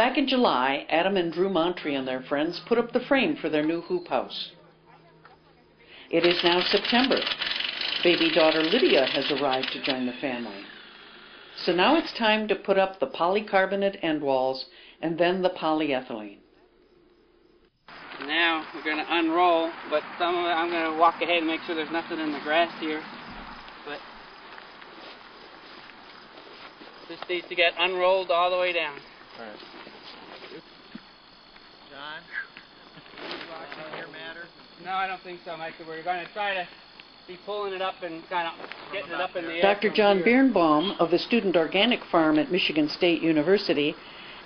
Back in July, Adam and Drew Montri and their friends put up the frame for their new hoop house. It is now September. Baby daughter Lydia has arrived to join the family. So now it's time to put up the polycarbonate end walls and then the polyethylene. Now we're going to unroll, but some of it I'm going to walk ahead and make sure there's nothing in the grass here. But this needs to get unrolled all the way down. All right. John, on your matter? No, I don't think so, Mike. We're going to try to be pulling it up and kind of getting it up in the air. Dr. John Biernbaum of the Student Organic Farm at Michigan State University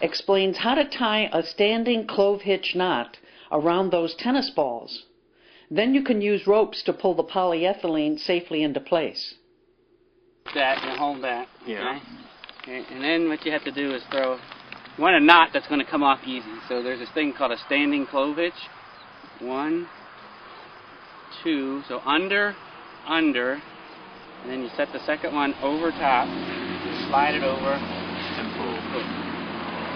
explains how to tie a standing clove hitch knot around those tennis balls. Then you can use ropes to pull the polyethylene safely into place. That and hold that. Yeah. Okay. And then what you have to do is throw. You want a knot that's going to come off easy. So there's this thing called a standing clove hitch. 1, 2. So under, and then you set the second one over top. You slide it over and pull.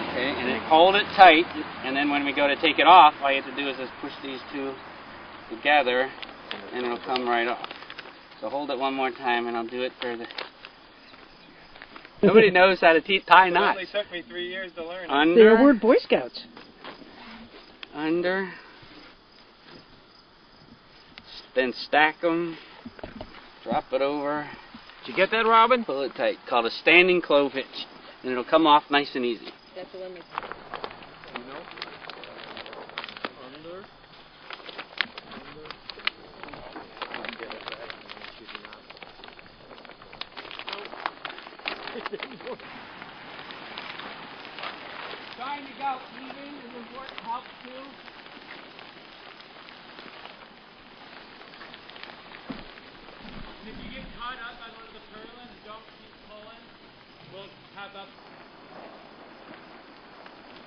Okay, and then hold it tight, and then when we go to take it off, all you have to do is just push these two together, and it'll come right off. So hold it one more time, and I'll do it for the... Nobody knows how to tie knots. It only took me 3 years to learn. Under. They were Boy Scouts. Under. Then stack them. Drop it over. Did you get that, Robin? Pull it tight. Called a standing clove hitch, and it'll come off nice and easy. That's the one we... Under. Trying to go even is important, helps too. If you get caught up on one of the purlins, don't keep pulling. We'll have up.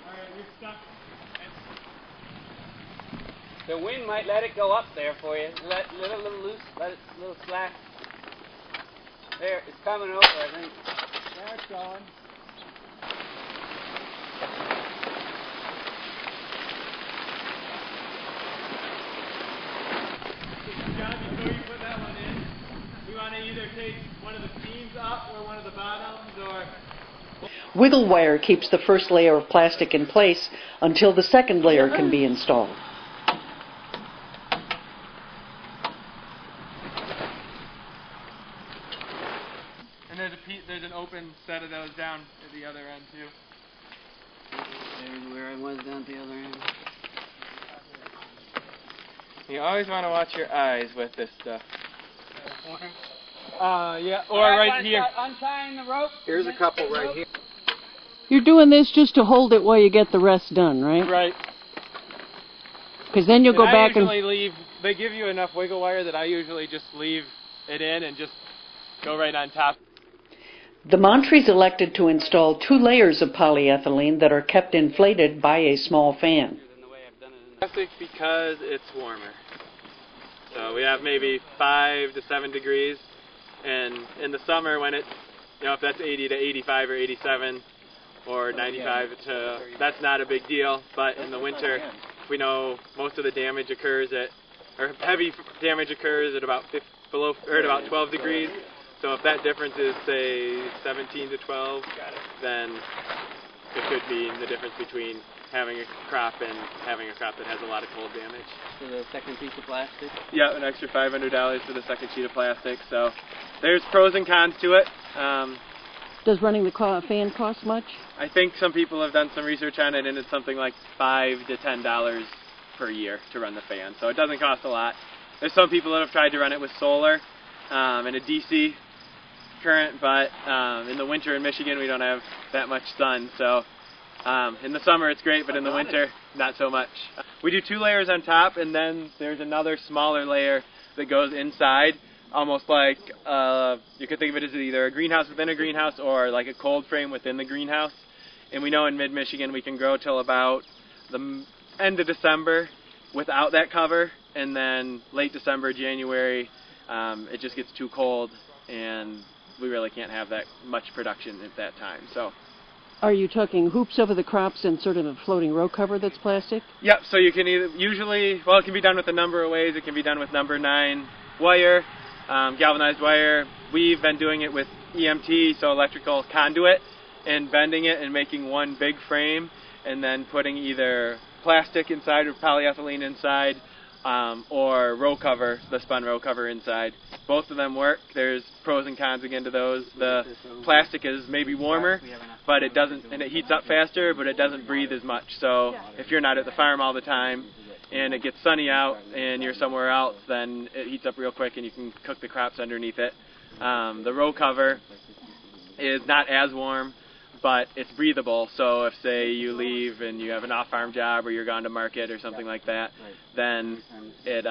Alright, you're stuck. The wind might let it go up there for you. Let it a little loose, let it a little slack. There, it's coming over, I think. There it's going. John, before you put that one in, we want to either take one of the seams up or one of the bottoms, or... Wiggle wire keeps the first layer of plastic in place until the second layer can be installed. And there's an open set of those down at the other end too. There's where I was down at the other end. You always want to watch your eyes with this stuff. Yeah, or right here. Untying the rope. Here's a couple right here. You're doing this just to hold it while you get the rest done, right? Right. Because then you'll go back and... They give you enough wiggle wire that I usually just leave it in and just go right on top. The Montris elected to install 2 layers of polyethylene that are kept inflated by a small fan. Plastic because it's warmer. So we have maybe 5 to 7 degrees, and in the summer when it's, if that's 80 to 85 or 87 or 95 to, that's not a big deal. But in the winter, we know most of the damage occurs or heavy damage occurs at about about 12 degrees. So if that difference is, say, 17 to 12, then it could mean the difference between having a crop and having a crop that has a lot of cold damage. For the second piece of plastic? Yeah, an extra $500 for the second sheet of plastic. So there's pros and cons to it. Does running the fan cost much? I think some people have done some research on it, and it's something like $5 to $10 per year to run the fan. So it doesn't cost a lot. There's some people that have tried to run it with solar and a DC current, but in the winter in Michigan we don't have that much sun. So in the summer it's great, but in the winter not so much. We do 2 layers on top, and then there's another smaller layer that goes inside, almost like you could think of it as either a greenhouse within a greenhouse or like a cold frame within the greenhouse. And we know in mid-Michigan we can grow till about the end of December without that cover, and then late December, January, it just gets too cold and we really can't have that much production at that time. So Are you talking hoops over the crops and sort of a floating row cover that's plastic? Yep, so you can either, usually, well, it can be done with a number of ways. It can be done with number 9 wire, galvanized wire. We've been doing it with EMT, so electrical conduit, and bending it and making one big frame, and then putting either plastic inside or polyethylene inside, or row cover, the spun row cover inside. Both of them work. There's pros and cons again to those. The plastic is maybe warmer, but it doesn't, and it heats up faster, but it doesn't breathe as much. So if you're not at the farm all the time and it gets sunny out and you're somewhere else, then it heats up real quick and you can cook the crops underneath it. The row cover is not as warm, but it's breathable. So if, say, you leave and you have an off-farm job or you're gone to market or something like that, then it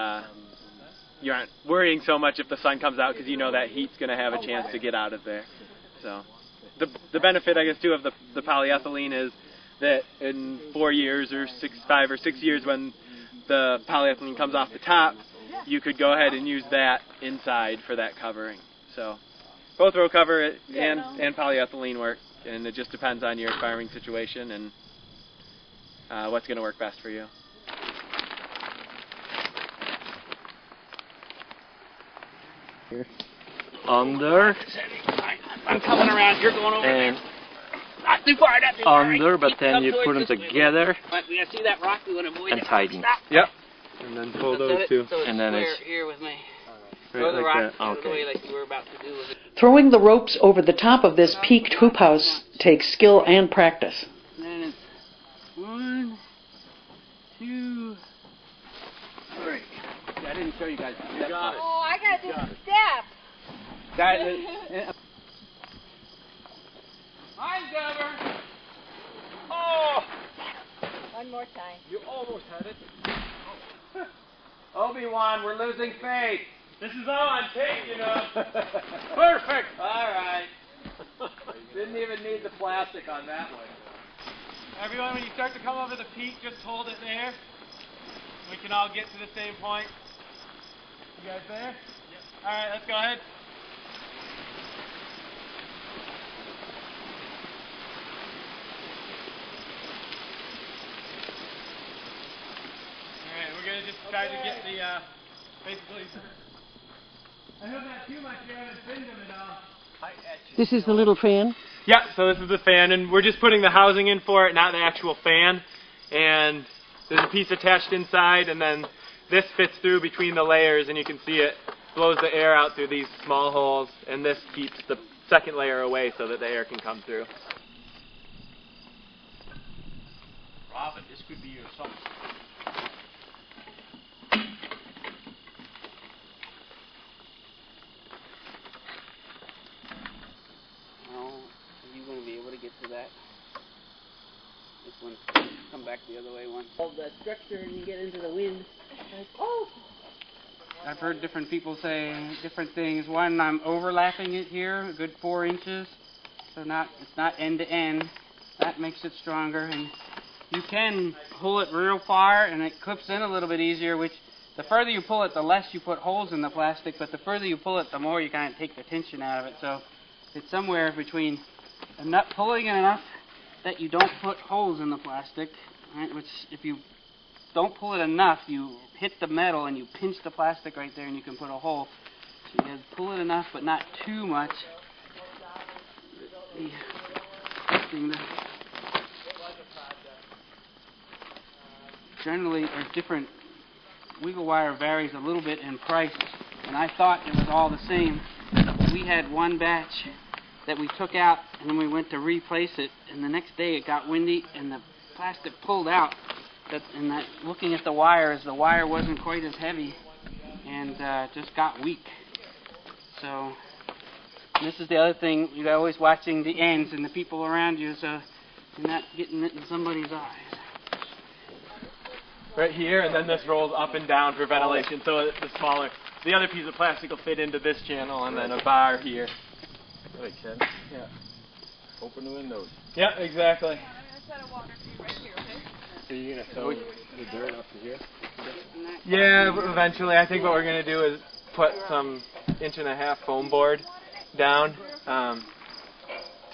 you aren't worrying so much if the sun comes out, because you know that heat's going to have a chance to get out of there. So the benefit, I guess, too, of the polyethylene is that in 4 years or 5 or 6 years, when the polyethylene comes off the top, you could go ahead and use that inside for that covering. So both row cover and polyethylene work, and it just depends on your farming situation and what's going to work best for you. Under. I'm coming around. You're going over and there. Not too far. Not too far. under, but then you put them together We gotta see that rock. We want to avoid and it. tighten. Stop. Yep. And then pull those two. So it's And then square it's here with me. Right Throw the like rock that. out of the Okay. way like you were about to do with it. Throwing the ropes over the top of this peaked hoop house takes skill and practice. And then it's 1, 2, 3. I didn't show you guys. You got it. Oh, I gotta do the step. Guys, mine's over. Oh, One more time. You almost had it. Obi-Wan, we're losing faith. This is on tape, you know. perfect. All right. Didn't even need the plastic on that one. Everyone, when you start to come over the peak, just hold it there. We can all get to the same point. You guys there? Yep. All right, let's go ahead. All right, we're gonna just try to get the basically. I hope not too much. You haven't been them at all. This is the little fan. Yeah, so this is the fan, and we're just putting the housing in for it, not the actual fan. And there's a piece attached inside, and then this fits through between the layers, and you can see it blows the air out through these small holes, and this keeps the second layer away so that the air can come through. Robin, this could be your song. Oh, are you going to be able to get to that? This one, come back the other way one. Hold the structure and you get into the wind. Oh! I've heard different people say different things. One, I'm overlapping it here, a good 4 inches. So it's not end to end. That makes it stronger. And you can pull it real far and it clips in a little bit easier, which the further you pull it, the less you put holes in the plastic, but the further you pull it, the more you kind of take the tension out of it. So it's somewhere between not pulling it enough that you don't put holes in the plastic, right? Which if you don't pull it enough, you hit the metal and you pinch the plastic right there and you can put a hole. So you gotta pull it enough but not too much. Generally, there's different. Wiggle wire varies a little bit in price, and I thought it was all the same. We had one batch that we took out, and then we went to replace it, and the next day it got windy, and the plastic pulled out. Looking at the wires, the wire wasn't quite as heavy, and just got weak. So this is the other thing, you're always watching the ends and the people around you, so you're not getting it in somebody's eyes. Right here, and then this rolls up and down for ventilation, so the other piece of plastic will fit into this channel, and then a bar here. That makes sense. Yeah. Open the windows. Yeah, exactly. I'm gonna set a water tree right here, okay? So you're going to throw the dirt up to here? Yeah, but eventually, I think what we're going to do is put some 1.5 inch foam board down,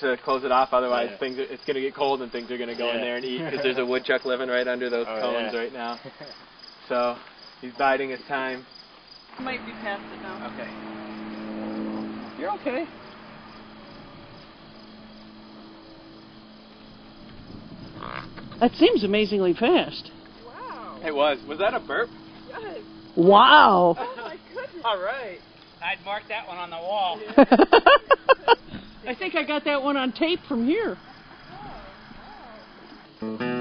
to close it off. Otherwise, Yeah. it's going to get cold and things are going to go in Yeah. there and eat because there's a woodchuck living right under those Oh, cones yeah. right now. So he's biding his time. Might be past it now. Okay. You're okay. That seems amazingly fast. Wow. It was. Was that a burp? Yes. Wow. Oh my goodness. All right. I'd mark that one on the wall. I think I got that one on tape from here. Oh, wow.